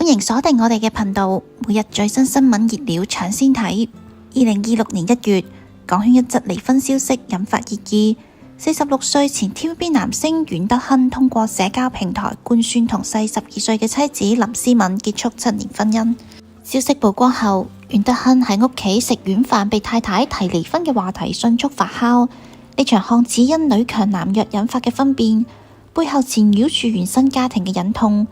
歡迎鎖定我哋嘅頻道，每日最新新聞熱料搶先睇。2026年1月，港圈一則離婚消息引發熱議。46歲前 TVB 男星阮德亨通過社交平台官宣同細12歲嘅妻子林思敏結束7年婚姻。消息曝光後，阮德亨喺屋企食軟飯被太太提離婚嘅話題迅速發酵。呢場看似因女強男弱引發嘅分辨，背後纏繞住原生家庭嘅隱痛、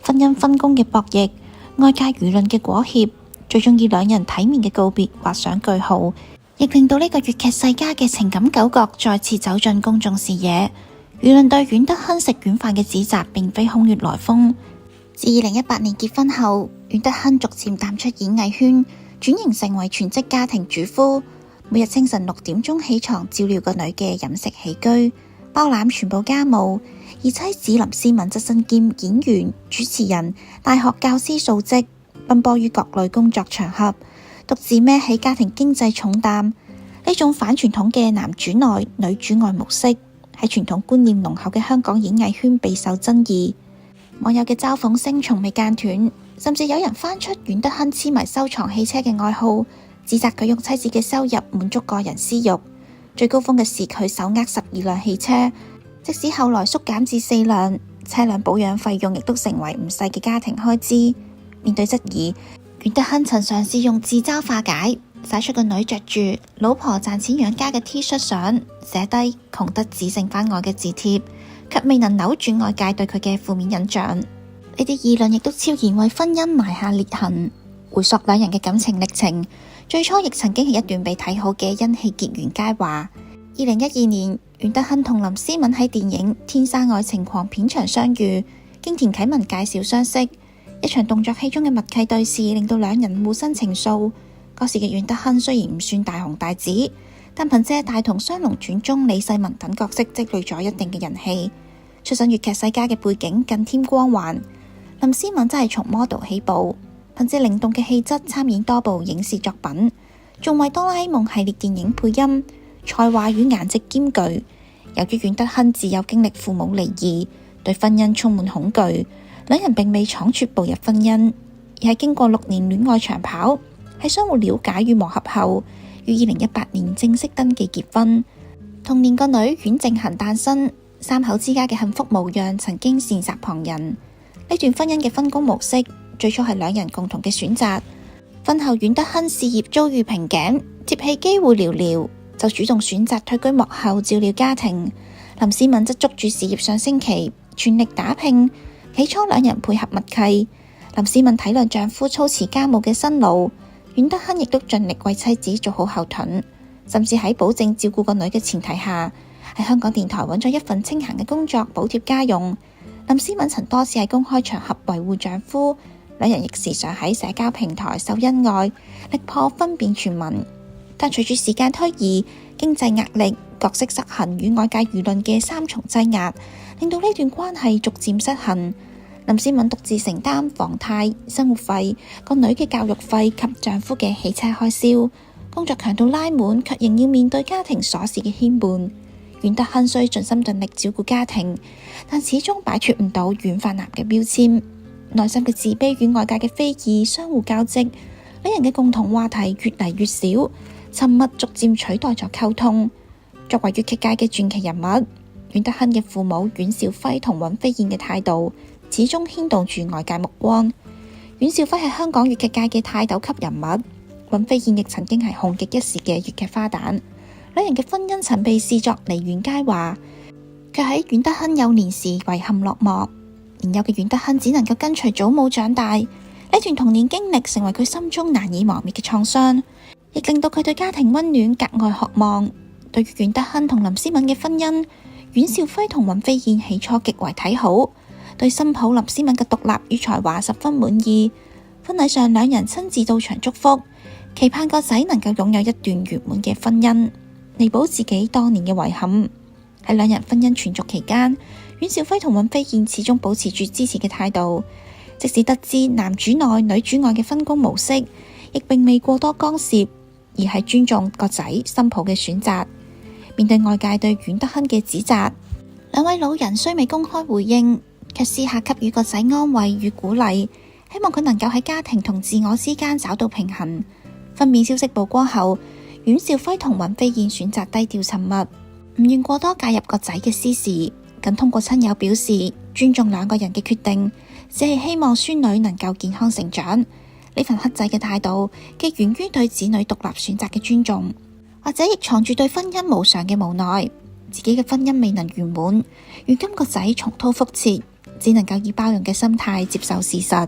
婚姻分工嘅博弈、外界輿論嘅裹挾，最終以兩人體面嘅告別畫上句號，亦令到呢個粵劇世家嘅情感糾葛再次走進公眾視野。輿論對阮德亨食軟飯嘅指責並非空穴來風。自2018年結婚後，阮德亨逐漸淡出演藝圈，轉型成為全職家庭主夫，每日清晨6點鐘起床照料個女嘅飲食起居，包攬全部家務。而妻子林思敏則身兼演員、主持人、大學教師數職，奔波於各類工作場合，獨自孭起家庭經濟重擔。呢種反傳統嘅男主內女主外模式，喺傳統觀念濃厚嘅香港演藝圈備受爭議。網友嘅嘲諷聲從未間斷，甚至有人翻出阮德亨痴迷收藏汽車嘅愛好，指責佢用妻子嘅收入滿足個人私欲。最高峰嘅是佢手握12輛汽車。即使後來縮減至4輛，車輛保養費用亦都成為唔細嘅家庭開支。面對質疑，阮德亨曾嘗試用自嘲化解，晒出個女着住老婆賺錢養家嘅 T 恤相，寫低窮得只剩返愛嘅字貼，卻未能扭轉外界對佢嘅負面印象。呢啲議論亦都悄然為婚姻埋下裂痕。回溯兩人嘅感情歷程，最初亦曾經係一段被睇好嘅因戲結緣佳話。2012年，阮德亨同林思敏喺電影《天生愛情狂》片場相遇，經田啟文介紹相識。一場動作戲中嘅默契對視，令到兩人互生情愫。嗰時嘅阮德亨雖然唔算大紅大紫，但憑借《大同雙龍傳》中李世民等角色積累咗一定嘅人氣。出身粵劇世家嘅背景更添光環。林思敏則係從 model 起步，憑借靈動嘅氣質參演多部影視作品，仲為哆啦 A 夢系列電影配音。才華與顏值兼具。由於阮德亨自幼經歷父母離異，對婚姻充滿恐懼，兩人並未倉促步入婚姻，而係經過6年戀愛長跑，喺相互了解與磨合後，於2018年正式登記結婚。同年個女阮靜嫻誕生，三口之家嘅幸福模樣曾經羨煞旁人。呢段婚姻嘅分工模式，最初係兩人共同嘅選擇。婚後阮德亨事業遭遇瓶頸，接戲機會寥寥，就主動選擇退居幕後照料家庭。林思敏則捉住事業上升期，全力打拼。起初兩人配合默契，林思敏體諒丈夫操持家務嘅辛勞，阮德亨亦都盡力為妻子做好後盾，甚至喺保證照顧個女嘅前提下，喺香港電台揾咗一份清閒嘅工作補貼家用。林思敏曾多次喺公開場合維護丈夫，兩人亦時常喺社交平台秀恩愛，力破婚變傳聞。但隨住時間推移，經濟壓力、角色失衡與外界輿論嘅三重擠壓，令到呢段關係逐漸失衡。林思敏獨自承擔房貸、生活費、個女嘅教育費及丈夫嘅汽車開銷，工作強度拉滿，卻仍要面對家庭瑣事嘅牽絆。阮德亨雖盡心盡力照顧家庭，但始終擺脫唔到軟飯男嘅標籤，內心嘅自卑與外界嘅非議相互交織，兩人嘅共同話題越嚟越少。沉默逐漸取代咗溝通。作為粵劇界嘅傳奇人物，阮德亨嘅父母阮兆輝同尹飛燕嘅態度始終牽動住外界目光。阮兆輝係香港粵劇界嘅泰斗級人物，尹飛燕亦曾經係紅極一時嘅粵劇花旦。兩人嘅婚姻曾被視作梨園佳話，卻喺阮德亨幼年時遺憾落幕。年幼嘅阮德亨只能夠跟隨祖母長大，呢段童年經歷成為佢心中難以磨滅嘅創傷，亦令到佢對家庭溫暖格外渴望。對於阮德亨同林思敏嘅婚姻，阮兆輝同尹飛燕起初極為睇好，對新抱林思敏嘅獨立與才華十分滿意。婚禮上兩人親自到場祝福，期盼個仔能夠擁有一段圓滿嘅婚姻，彌補自己當年嘅遺憾。喺兩人婚姻存續期間，阮兆輝同尹飛燕始終保持住支持嘅態度，即使得知男主內女主外嘅分工模式，亦並未過多干涉，而係尊重個仔新抱嘅選擇。面對外界對阮德亨嘅指責，兩位老人雖未公開回應，卻私下給予個仔安慰與鼓勵，希望佢能夠喺家庭同自我之間找到平衡。分娩消息曝光後，阮兆輝同尹飛燕選擇低調沉默，唔願過多介入個仔嘅私事，僅通過親友表示尊重兩個人嘅決定，只係希望孫女能夠健康成長。呢份克制嘅態度，既源於對子女獨立選擇嘅尊重，或者亦藏住對婚姻無常嘅無奈。自己嘅婚姻未能圓滿，如今個仔重蹈覆轍，只能夠以包容嘅心態接受事實。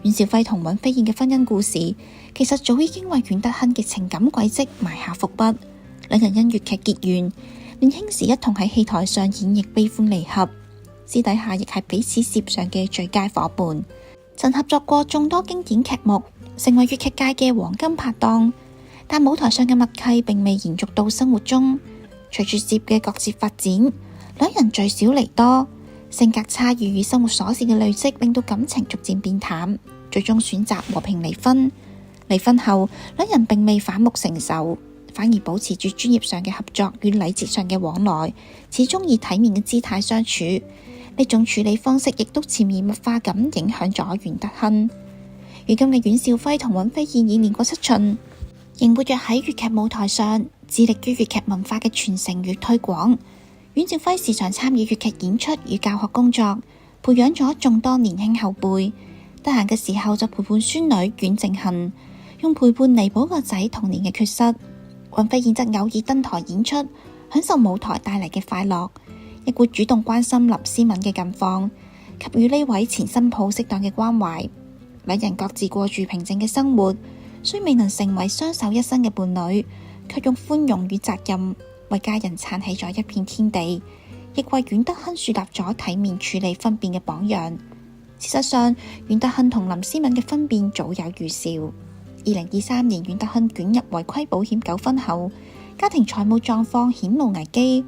阮兆輝同尹飛燕嘅婚姻故事，其實早已經為阮德鏗嘅情感軌跡埋下伏筆。兩人因粵劇結緣，年輕時一同喺戲台上演繹悲歡離合，私底下亦係彼此攝上嘅最佳夥伴，曾合作過眾多經典劇目，成為粵劇界嘅黃金拍檔。但舞台上嘅默契並未延續到生活中。隨住事業嘅各自發展，兩人聚少離多，性格差異與生活瑣事嘅累積，令到感情逐漸變淡，最終選擇和平離婚。離婚後，兩人並未反目成仇，反而保持住專業上嘅合作與禮節上嘅往來，始終以體面嘅姿態相處。呢種處理方式亦都潛移默化咁影響咗阮德鏗。如今嘅阮兆輝同尹飛燕已年過七旬，仍活躍喺粵劇舞台上，致力於粵劇文化嘅傳承與推廣。阮兆輝時常參與粵劇演出與教學工作，培養咗眾多年輕後輩。得閒嘅時候就陪伴孫女阮靜嫻，用陪伴彌補個仔童年嘅缺失。尹飛燕則偶爾登台演出，享受舞台帶嚟嘅快樂，亦會主動關心林詩敏嘅近況，給予呢位前新抱適當嘅關懷。兩人各自過住平靜嘅生活，雖未能成為相守一生嘅伴侶，卻用寬容與責任為家人撐起咗一片天地，亦為阮德鏗樹立咗體面處理婚變嘅榜樣。事實上，阮德鏗同林詩敏嘅婚變早有預兆。2023年，阮德鏗捲入違規保險糾紛後，家庭財務狀況顯露危機，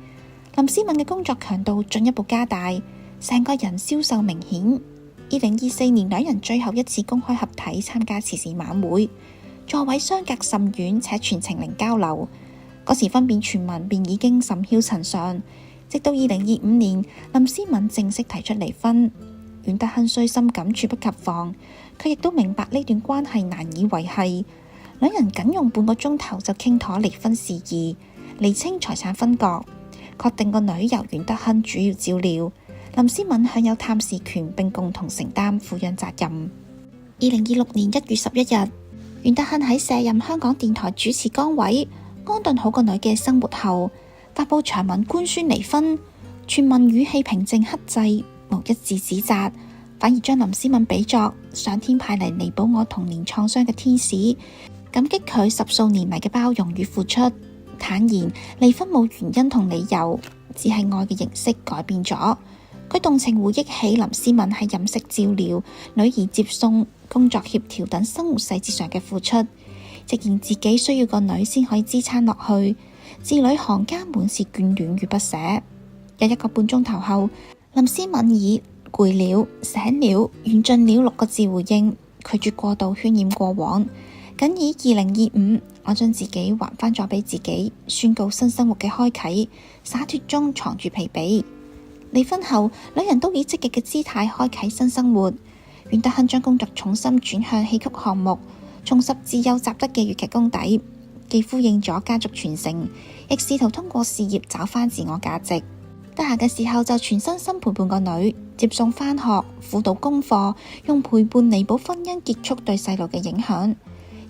林詩敏嘅工作強度進一步加大，成個人消瘦明顯。2024年，兩人最後一次公開合體參加慈善晚會，座位相隔甚遠且全程零交流。嗰時婚變傳聞便已經甚囂塵上，直到2025年，林詩敏正式提出離婚。阮德鏗雖深感猝不及防，佢亦都明白呢段關係難以維繫。兩人僅用半個鐘頭就傾妥離婚事宜，釐清財產分割，確定個女由阮德鏗主要照料，林詩敏享有探視權，並共同承擔撫養責任。2026年1月11日，阮德鏗喺卸任香港電台主持崗位，安頓好個女嘅生活後，發佈長文官宣離婚。全文語氣平靜克制，無一字指責，反而將林詩敏比作上天派嚟彌補我童年創傷嘅天使，感激佢10數年嚟嘅包容與付出，坦言離婚冇原因同理由，只係愛嘅形式改變咗。佢動情回憶起林詩敏喺飲食照料、女兒接送、工作協調等生活細節上嘅付出，直言自己需要個女先可以支撐落去，字裏行間滿是眷戀與不捨。約1個半鐘頭後，林詩敏以攰了、醒了、緣盡了6個字回應，拒絕過度渲染過往，僅以2025我將自己還返咗俾自己，宣告新生活嘅開啟，灑脫中藏住疲憊。離婚後，兩人都以積極嘅姿態開啟新生活。阮德鏗將工作重心轉向戲曲項目，重拾自幼習得嘅粵劇功底，既呼應咗家族傳承，亦試圖通過事業找返自我價值。得閒嘅時候就全身心陪伴個女，接送返學、輔導功課，用陪伴彌補婚姻結束對細路嘅影響。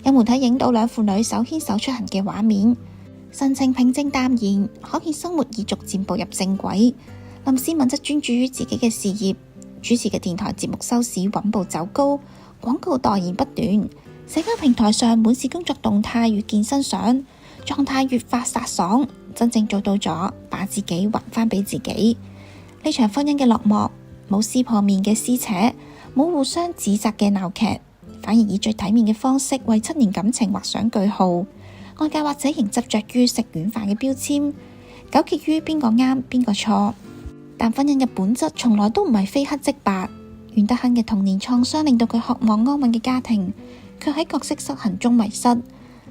有媒體影到兩父女手牽手出行嘅畫面，神情平靜淡然，可見生活已逐漸步入正軌。林詩敏則專注於自己嘅事業，主持嘅電台節目收視穩步走高，廣告代言不斷，社交平台上滿是工作動態與健身相，狀態越發颯爽，真正做到咗把自己還返俾自己。呢場婚姻嘅落幕，冇撕破面嘅撕扯，冇互相指責嘅鬧劇，反而以最體面嘅方式為7年感情畫上句號。外界或者仍執着於食軟飯嘅標籤，糾結於邊個啱邊個錯。但婚姻嘅本質從來都唔係非黑即白。阮德鏗嘅童年創傷令到佢渴望安穩嘅家庭，卻喺角色失衡中迷失。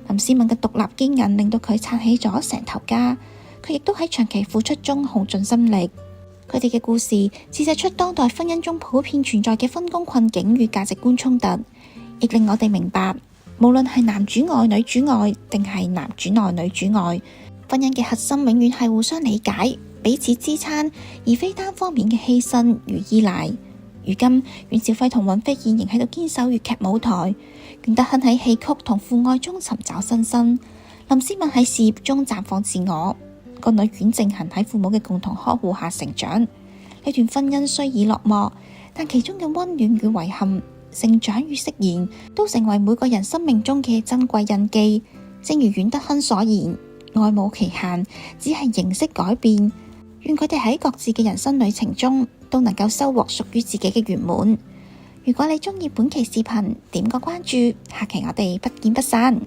林詩敏嘅獨立堅韌令到佢撐起咗成頭家，佢亦都喺長期付出中耗盡心力。佢哋嘅故事折射出當代婚姻中普遍存在嘅分工困境與價值觀衝突，亦令我哋明白，無論係男主外女主外，定係男主內女主外，婚姻嘅核心永遠係互相理解、彼此支撐，而非單方面嘅犧牲與依賴。如今，阮兆輝同尹飛燕仍喺度堅守粵劇舞台，阮德鏗喺戲曲同父愛中尋找新生，林詩敏喺事業中綻放自我，個女阮靜嫻喺父母嘅共同呵護下成長。呢段婚姻雖已落幕，但其中嘅溫暖與遺憾、成長與釋然，都成為每個人生命中嘅珍貴印記。正如阮德鏗所言，愛冇期限，只係形式改變。願佢哋喺各自嘅人生旅程中，都能夠收穫屬於自己嘅圓滿。如果你鍾意本期視頻，點個關注，下期我哋不見不散。